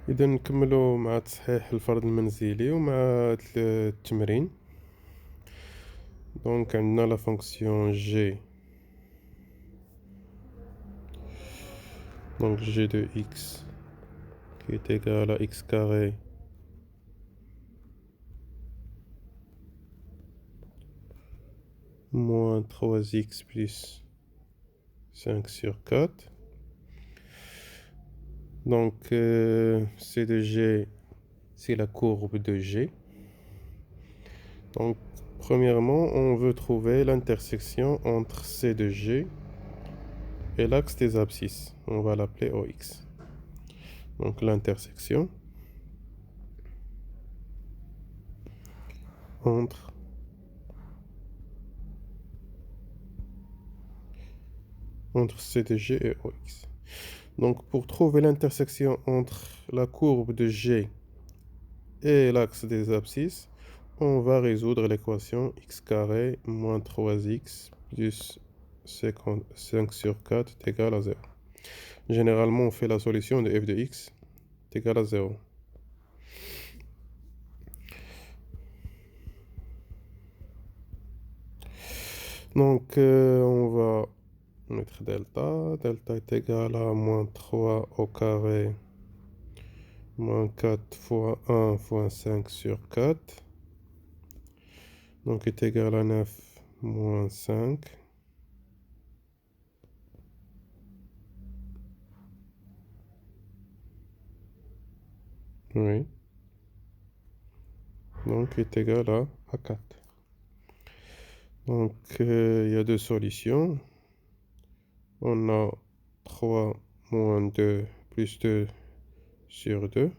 إذا نكملوا مع تصحيح الفرض المنزلي ومع التمرين. دونك عندنا لا فونكسيون g. Donc g de x qui est égal à x carré moins 3x plus 5 sur 4. Donc c de g, c'est la courbe de g. Donc premièrement, on veut trouver l'intersection entre c de g et l'axe des abscisses. On va l'appeler OX. Donc l'intersection entre C de G et OX. Donc pour trouver l'intersection entre la courbe de G et l'axe des abscisses, on va résoudre l'équation x carré moins 3x plus 5 sur 4 est égal à 0. Généralement, on fait la solution de f de x est égal à 0. Donc on va mettre delta. Delta est égal à moins 3 au carré moins 4 fois 1 fois 5 sur 4. Donc est égal à 9 moins 5. Oui. Donc est égal à 4. Donc il y a deux solutions. On a 3 moins 2 plus 2 sur 2.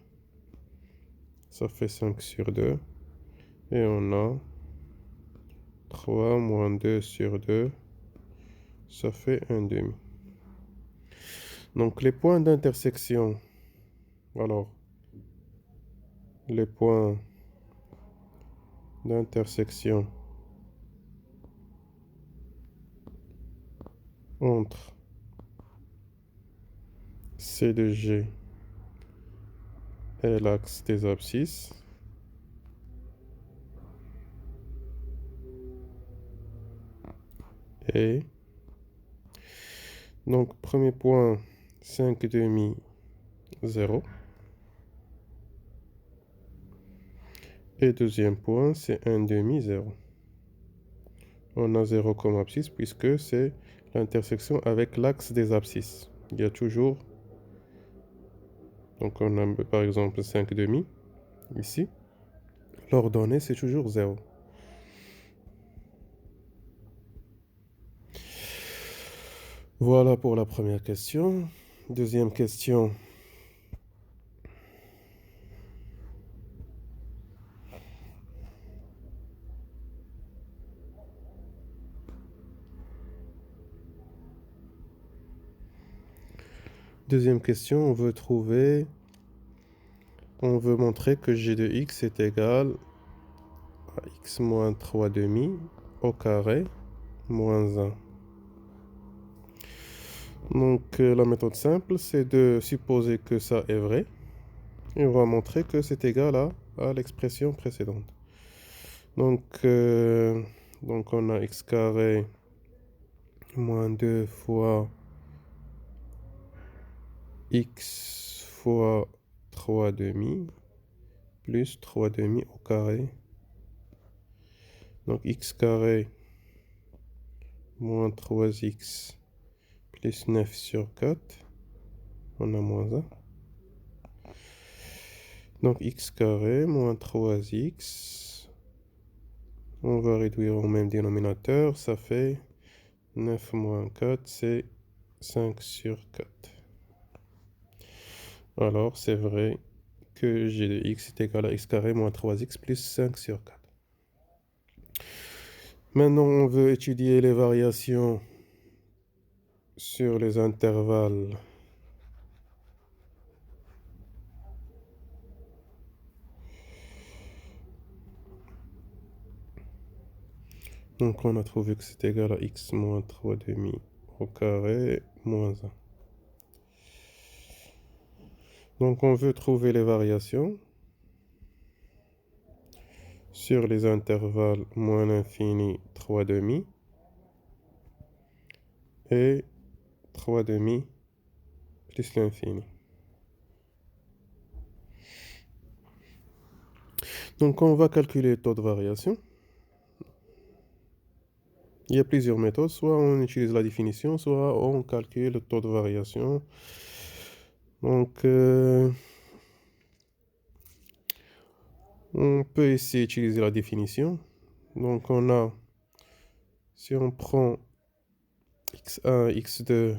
Ça fait 5 sur 2. Et on a 3 moins 2 sur 2. Ça fait 1 demi. Donc les points d'intersection. Alors, les points d'intersection entre C de G et l'axe des abscisses et donc premier point 5 demi 0 et deuxième point c'est 1 demi 0. On a 0 comme abscisse puisque c'est l'intersection avec l'axe des abscisses. Il y a toujours, donc on a par exemple 5 demi ici, l'ordonnée c'est toujours 0. Voilà pour la première question. Deuxième question. Deuxième question, on veut montrer que g de x est égal à x moins 3 demi au carré moins 1. Donc la méthode simple, c'est de supposer que ça est vrai. Et on va montrer que c'est égal à l'expression précédente. Donc on a x carré moins 2 fois x fois 3 demi plus 3 demi au carré. Donc x carré moins 3x plus 9 sur 4. On a moins 1. Donc x carré moins 3x. On va réduire au même dénominateur. Ça fait 9 moins 4, c'est 5 sur 4. Alors c'est vrai que g de x est égal à x carré moins 3x plus 5 sur 4. Maintenant, on veut étudier les variations sur les intervalles. Donc on a trouvé que c'est égal à x moins 3 demi au carré moins 1. Donc on veut trouver les variations sur les intervalles moins l'infini, 3 demi et 3 demi plus l'infini. Donc on va calculer le taux de variation. Il y a plusieurs méthodes, soit on utilise la définition, soit on calcule le taux de variation. Donc on peut ici utiliser la définition. Donc on a, si on prend x1, x2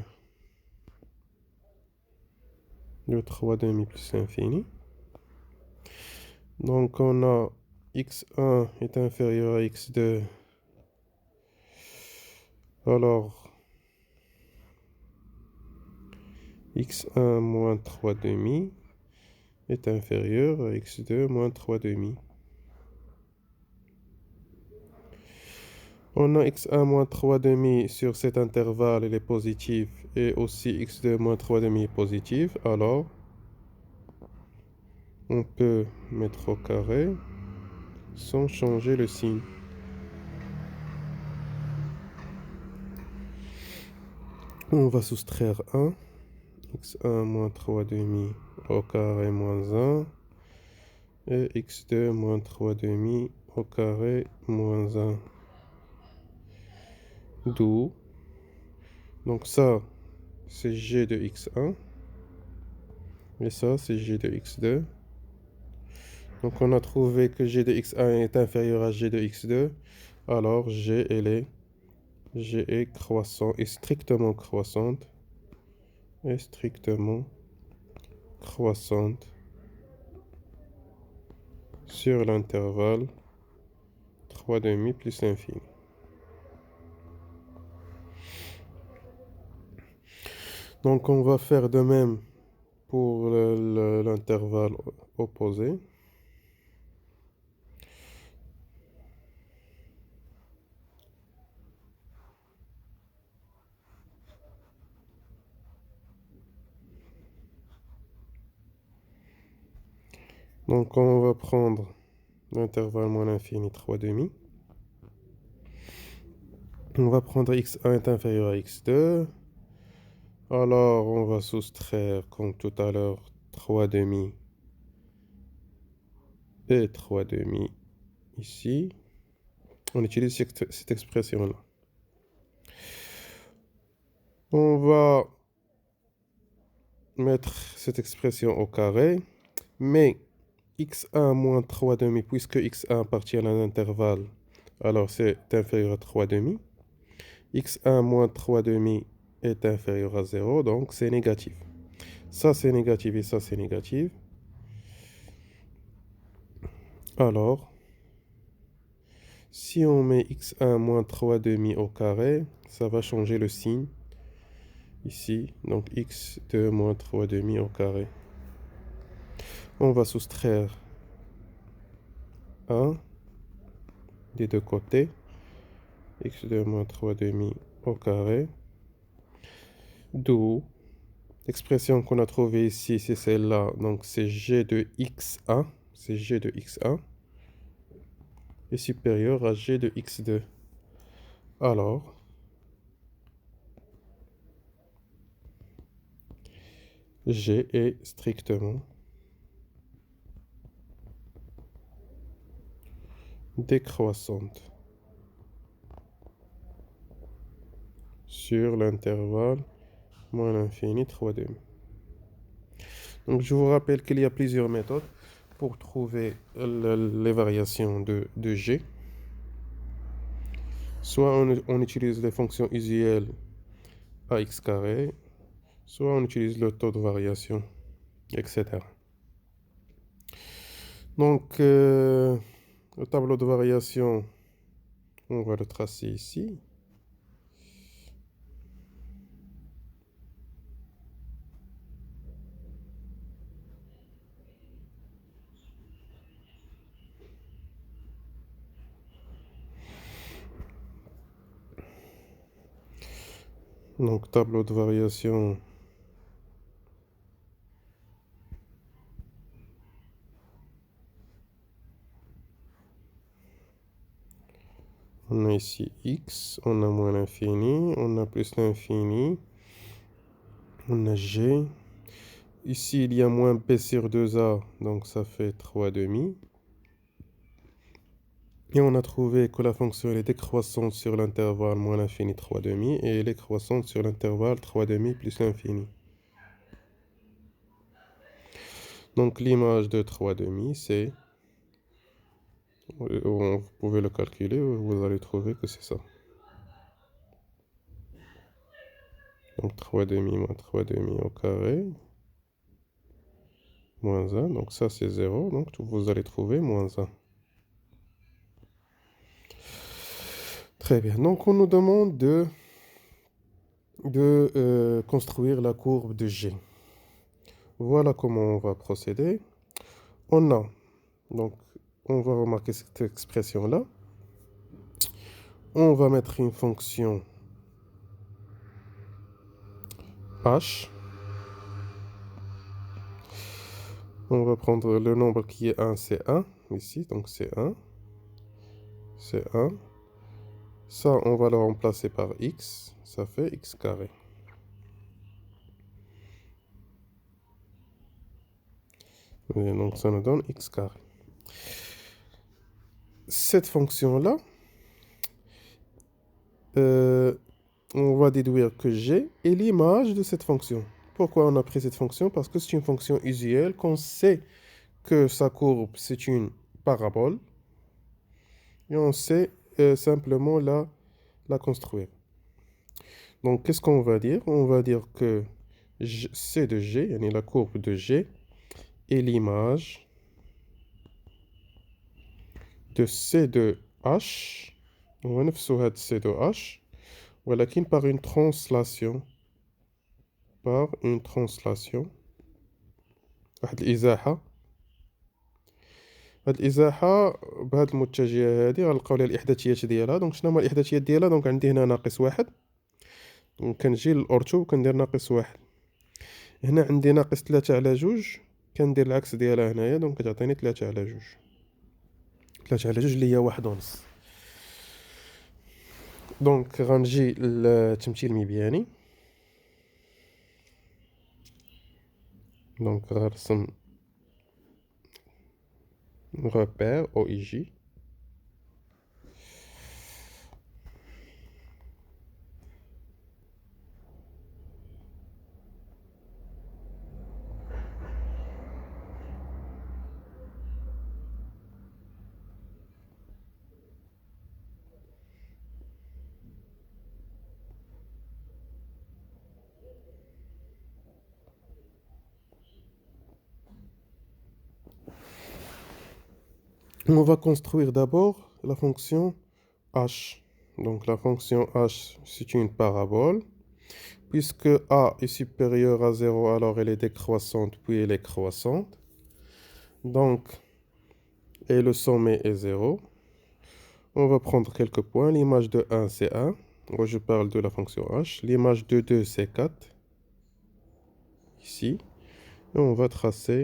de 3 demi plus l'infini, donc on a x1 est inférieur à x2, alors x1 moins 3 demi est inférieur à x2 moins 3 demi. On a x1 moins 3 demi sur cet intervalle, il est positif, et aussi x2 moins 3 demi est positif, alors on peut mettre au carré sans changer le signe. On va soustraire 1, x1 moins 3 demi au carré moins 1, et x2 moins 3 demi au carré moins 1. D'où, donc ça c'est g de x1, et ça c'est g de x2. Donc on a trouvé que g de x1 est inférieur à g de x2, alors g est croissant, est strictement croissante, sur l'intervalle 3 demi plus l'infini. Donc on va faire de même pour l'intervalle opposé. Donc on va prendre l'intervalle moins l'infini 3 demi. On va prendre x1 est inférieur à x2. Alors on va soustraire comme tout à l'heure 3 demi et 3 demi ici. On utilise cette expression-là. On va mettre cette expression au carré, mais x1 moins 3 demi, puisque x1 appartient à un intervalle, alors c'est inférieur à 3 demi. x1 moins 3 demi est inférieur à 0, donc c'est négatif. Ça c'est négatif et ça c'est négatif. Alors, si on met x1 moins 3 demi au carré, ça va changer le signe ici. Donc x2 moins 3 demi au carré. On va soustraire 1 des deux côtés. x2 moins 3 demi au carré. D'où l'expression qu'on a trouvée ici, c'est celle-là. Donc c'est g de x1. C'est g de x1 est supérieur à g de x2. Alors, g est strictement décroissante sur l'intervalle moins l'infini 3 demi. Donc je vous rappelle qu'il y a plusieurs méthodes pour trouver les variations de g. Soit on utilise les fonctions usuelles à x carré, soit on utilise le taux de variation, etc. Donc, le tableau de variation, on va le tracer ici. Donc, tableau de variation On a ici x, on a moins l'infini, on a plus l'infini, on a g. Ici, il y a moins b sur 2a, donc ça fait 3 demi. Et on a trouvé que la fonction elle est décroissante sur l'intervalle moins l'infini 3 demi et elle est croissante sur l'intervalle 3 demi plus l'infini. Donc l'image de 3 demi, c'est... Vous pouvez le calculer, vous allez trouver que c'est ça. Donc 3 demi moins 3 demi au carré, moins 1, donc ça c'est 0, donc vous allez trouver moins 1. Très bien, donc on nous demande de construire la courbe de G. Voilà comment on va procéder. On a, donc on va remarquer cette expression-là. On va mettre une fonction h. On va prendre le nombre qui est 1, c'est 1, ici, donc c'est 1. C'est 1. Ça, on va le remplacer par x, ça fait x carré. Et donc ça nous donne x carré. Cette fonction-là, on va déduire que g est l'image de cette fonction. Pourquoi on a pris cette fonction? Parce que c'est une fonction usuelle, qu'on sait que sa courbe, c'est une parabole, et on sait simplement la construire. Donc, qu'est-ce qu'on va dire? On va dire que C de G, yani la courbe de G, est l'image de C de H, on va نفسه هاد C de H, ولكن par une translation, واحد الإزاحة. هاد الإزاحة بهاد المتجهة هادي غنلقاو ليها الإحداثيات ديالها. دونك شنو هما الإحداثيات ديالها؟ دونك عندي هنا ناقص واحد، دونك كنجي للأورتو وكندير ناقص واحد. هنا عندي ناقص 3 على جوج، كندير العكس ديالها هنايا، دونك كتعطيني 3 على جوج. 3 على جوج اللي هي واحد ونص. دونك غنجي للتمثيل المبياني. دونك غنرسم repère OIJ. On va construire d'abord la fonction h. Donc la fonction h, c'est une parabole. Puisque a est supérieur à 0, alors elle est décroissante, puis elle est croissante. Donc, et le sommet est 0. On va prendre quelques points. L'image de 1, c'est 1. Moi, je parle de la fonction h. L'image de 2, c'est 4. Ici. Et on va tracer.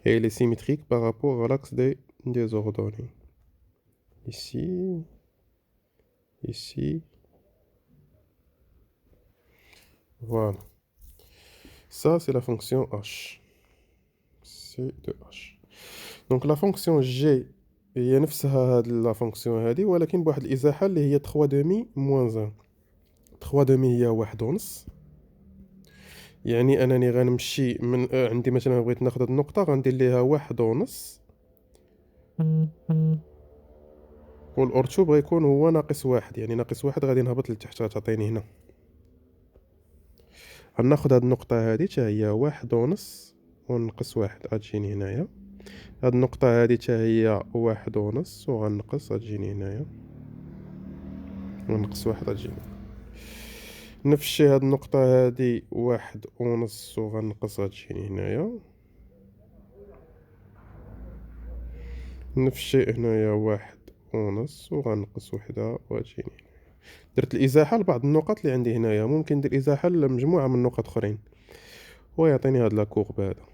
Et elle est symétrique par rapport à l'axe des ordonnées. Ici. Ici. Voilà. Ça, c'est la fonction h. C'est de h. Donc la fonction g هي نفسها هاد لا فونكسيون هادي، ولكن بواحد الازاحه اللي هي 3 دومي موان 1. 3 دومي هي واحد ونص، يعني انني غنمشي من عندي مثلا بغيت ناخذ هاد النقطه غندير ليها واحد ونص، والأورتو بغا يكون هو ناقص واحد، يعني ناقص واحد غادي نهبط لتحت غتعطيني هنا. غناخد هاد النقطة هادي تا هي واحد ونص ونقص واحد غتجيني هنايا. هاد النقطة هادي تا هي واحد ونص وغنقص غتجيني هنايا، ونقص واحد غتجيني. نفس الشي هاد النقطة هادي واحد ونص وغنقص غتجيني هنايا. نفس الشيء هنايا واحد ونص وغنقص وحدة وغتجيني. درت الإزاحة لبعض النقط اللي عندي هنايا، ممكن ندير إزاحة لمجموعة من النقط أخرين ويعطيني هاد لاكورب هذا.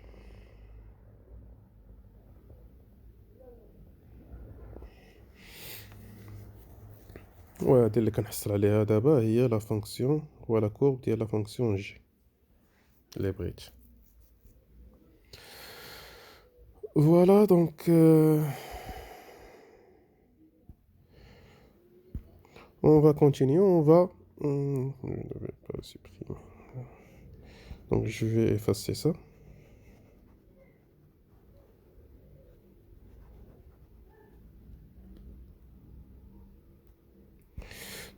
وهادي اللي كنحصل عليها دابا هي لا فونكسيون ولا كورب ديال لا فونكسيون جي اللي بغيت. فوالا دونك on va continuer, on va je ne vais pas supprimer, donc je vais effacer ça.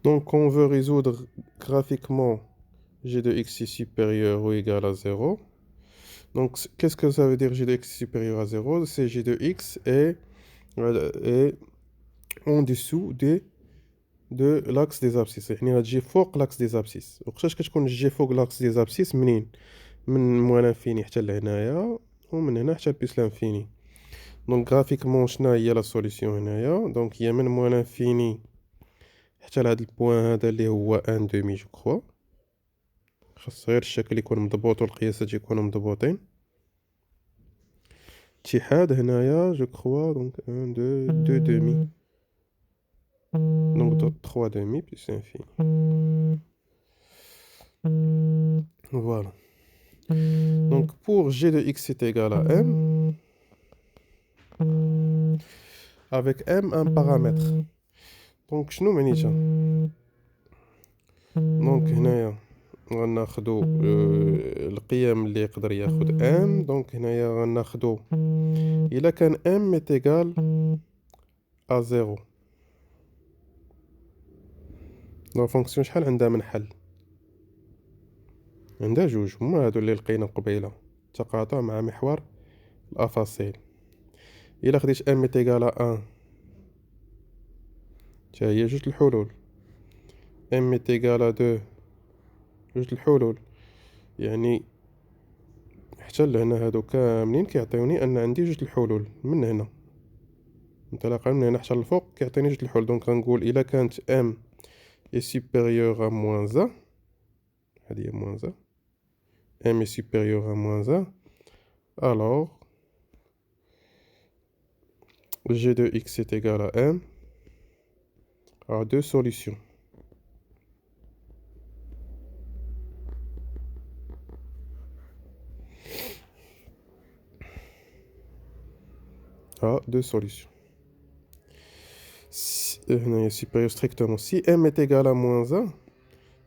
Donc on veut résoudre graphiquement g de x est supérieur ou égal à 0. Donc qu'est-ce que ça veut dire g de x est supérieur à 0? C'est g de x est en dessous de l'axe des abscisses. يعني غتجي فوق l'axe des abscisses. وقتاش كتكون تجي فوق l'axe des abscisses منين؟ من موان انفيني حتى لهنايا ومن هنا حتى لبيس لانفيني. دونك غرافيكمون شنا هي لا سوليسيون هنايا؟ دونك هي من موان انفيني حتى لهاد البوان هذا اللي هو ان دومي جو كخوا. خاص غير الشكل يكون مضبوط والقياسات يكونوا مضبوطين. اتحاد هنايا جو كخوا دونك ان دو دومي donc 3 demi plus infini. Voilà. Donc pour g de x est égal à m, avec m un paramètre. Donc شنو معنيتها؟ دونك هنايا غناخدو القيم اللي يقدر ياخد m. دونك هنايا غناخدو الا كان m est égal à 0. لا فونكسيون شحال عندها من حل؟ عندها جوج، هما هادو اللي لقينا قبيله، تقاطع مع محور الافاصيل. الا خديت ام تيغال 1 تا هي جوج الحلول، ام تيغال 2 جوج الحلول، يعني حتى لهنا هادو كاملين كيعطيوني ان عندي جوج الحلول من هنا انطلاقا من هنا حتى الفوق كيعطيني جوج الحلول. دونك غنقول الا كانت ام est supérieur à moins 1, هذه هي moins 1, m est supérieur à moins 1, alors g de x est égal à m à deux solutions. À deux solutions. Si, supérieur strictement. Si m est égal à moins 1,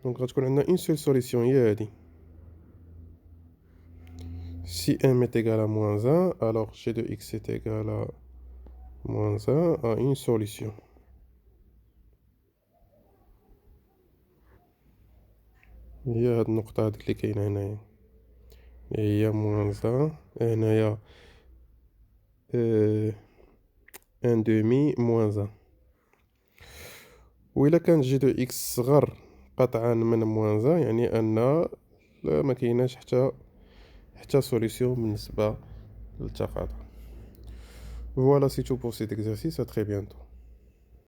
donc on a une seule solution. Si m est égal à moins 1, alors g de x est égal à moins 1 à une solution. هي هاد النقطة هاديك اللي كاينة هنايا هي موان 1 هنايا ان دومي موان 1. وإلا كان جي دو إكس صغر قطعا من موان 1 يعني أن لا ما كايناش حتى سوليسيون بالنسبة للتقاطع. Voilà, c'est tout pour cet exercice. À très bientôt.